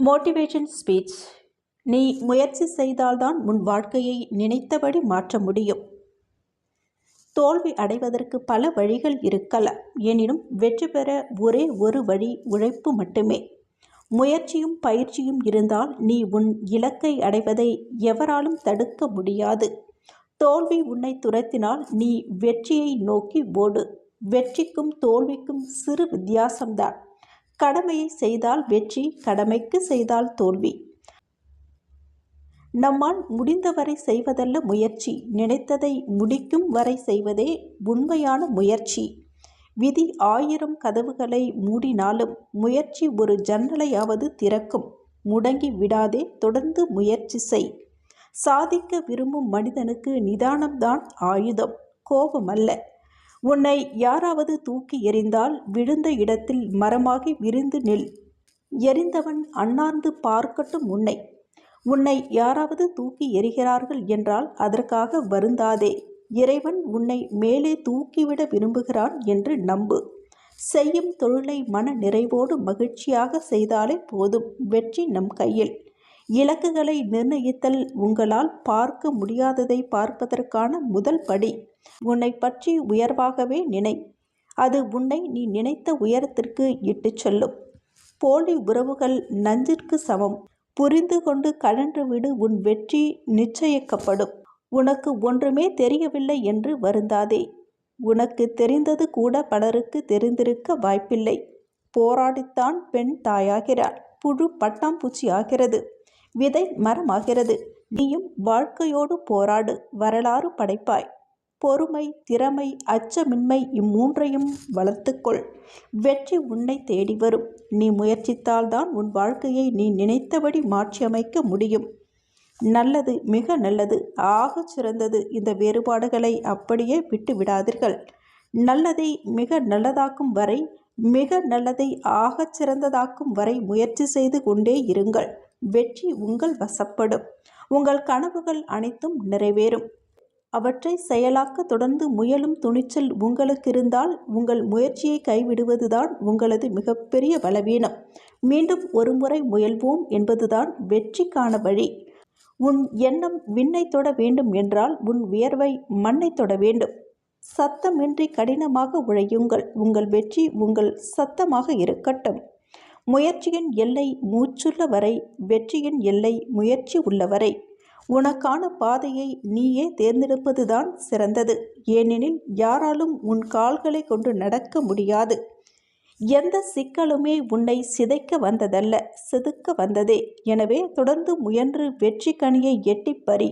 Motivation speech. நீ முயற்சி செய்தால்தான் உன் வாழ்க்கையை நினைத்தபடி மாற்ற முடியும். தோல்வி அடைவதற்கு பல வழிகள் இருக்கலாம். எனினும் வெற்றி பெற ஒரே ஒரு வழி உழைப்பு மட்டுமே. முயற்சியும் பயிற்சியும் இருந்தால் நீ உன் இலக்கை அடைவதை எவராலும் தடுக்க முடியாது. தோல்வி உன்னை துரத்தினால் நீ வெற்றியை நோக்கி ஓடு. வெற்றிக்கும் தோல்விக்கும் சிறு வித்தியாசம்தான். கடமையை செய்தால் வெற்றி, கடமைக்கு செய்தால் தோல்வி. நம்மால் முடிந்தவரை செய்வதல்ல முயற்சி, நினைத்ததை முடிக்கும் வரை செய்வதே உண்மையான முயற்சி. விதி 1000 கதவுகளை மூடினாலும் முயற்சி ஒரு ஜன்னலையாவது திறக்கும். முடங்கி விடாதே, தொடர்ந்து முயற்சி செய். சாதிக்க விரும்பும் மனிதனுக்கு நிதானம்தான் ஆயுதம், கோபமல்ல. உன்னை யாராவது தூக்கி எறிந்தால் விழுந்த இடத்தில் மரமாகி விரிந்து நில். எறிந்தவன் அண்ணாந்து பார்க்கட்டும் உன்னை. உன்னை யாராவது தூக்கி எறிகிறார்கள் என்றால் அதற்காக வருந்தாதே. இறைவன் உன்னை மேலே தூக்கிவிட விரும்புகிறான் என்று நம்பு. செய்யும் தொழிலை மன நிறைவோடு மகிழ்ச்சியாக செய்தாலே போதும். வெற்றி நம் கையில். இலக்குகளை நிர்ணயித்தல் உங்களால் பார்க்க முடியாததை பார்ப்பதற்கான முதல் படி. உன்னை பற்றி உயர்வாகவே நினை. அது உன்னை நீ நினைத்த உயரத்திற்கு இட்டு செல்லும். போலி உறவுகள் நஞ்சிற்கு சமம். புரிந்து கொண்டு கழன்று விடு, உன் வெற்றி நிச்சயிக்கப்படும். உனக்கு ஒன்றுமே தெரியவில்லை என்று வருந்தாதே. உனக்கு தெரிந்தது கூட பலருக்கு தெரிந்திருக்க வாய்ப்பில்லை. போராடித்தான் பெண் தாயாகிறாள். புழு பட்டாம்பூச்சி ஆகிறது. விதை மரமாகிறது. நீயும் வாழ்க்கையோடு போராடு, வரலாறு படைப்பாய். பொறுமை, திறமை, அச்சமின்மை இம்மூன்றையும் வளர்த்துக்கொள். வெற்றி உன்னை தேடி வரும். நீ முயற்சித்தால்தான் உன் வாழ்க்கையை நீ நினைத்தபடி மாற்றியமைக்க முடியும். நல்லது, மிக நல்லது, ஆகச் சிறந்தது, இந்த வேறுபாடுகளை அப்படியே விட்டு விடாதீர்கள். நல்லதை மிக நல்லதாக்கும் வரை, மிக நல்லதை ஆகச் சிறந்ததாக்கும் வரை முயற்சி செய்து கொண்டே இருங்கள். வெற்றி உங்கள் வசப்படும். உங்கள் கனவுகள் அனைத்தும் நிறைவேறும். அவற்றை செயலாக்க தொடர்ந்து முயலும் துணிச்சல் உங்களுக்கு இருந்தால் உங்கள் முயற்சியை கைவிடுவதுதான் உங்களது மிகப்பெரிய பலவீனம். மீண்டும் ஒருமுறை முயல்வோம் என்பதுதான் வெற்றிக்கான வழி. உன் எண்ணம் விண்ணை தொட வேண்டும் என்றால் உன் வியர்வை மண்ணை தொட வேண்டும். சத்தமின்றி கடினமாக உழையுங்கள். உங்கள் வெற்றி உங்கள் சத்தமாக இருக்கட்டும். முயற்சியின் எல்லை மூச்சுள்ள வரை, வெற்றியின் எல்லை முயற்சி உள்ளவரை. உனக்கான பாதையை நீயே தேர்ந்தெடுப்பதுதான் சிறந்தது. ஏனெனில் யாராலும் உன் கால்களை கொண்டு நடக்க முடியாது. எந்த சிக்கலுமே உன்னை சிதைக்க வந்ததல்ல, செதுக்க வந்ததே. எனவே தொடர்ந்து முயன்று வெற்றி கனியை எட்டிப் பறி.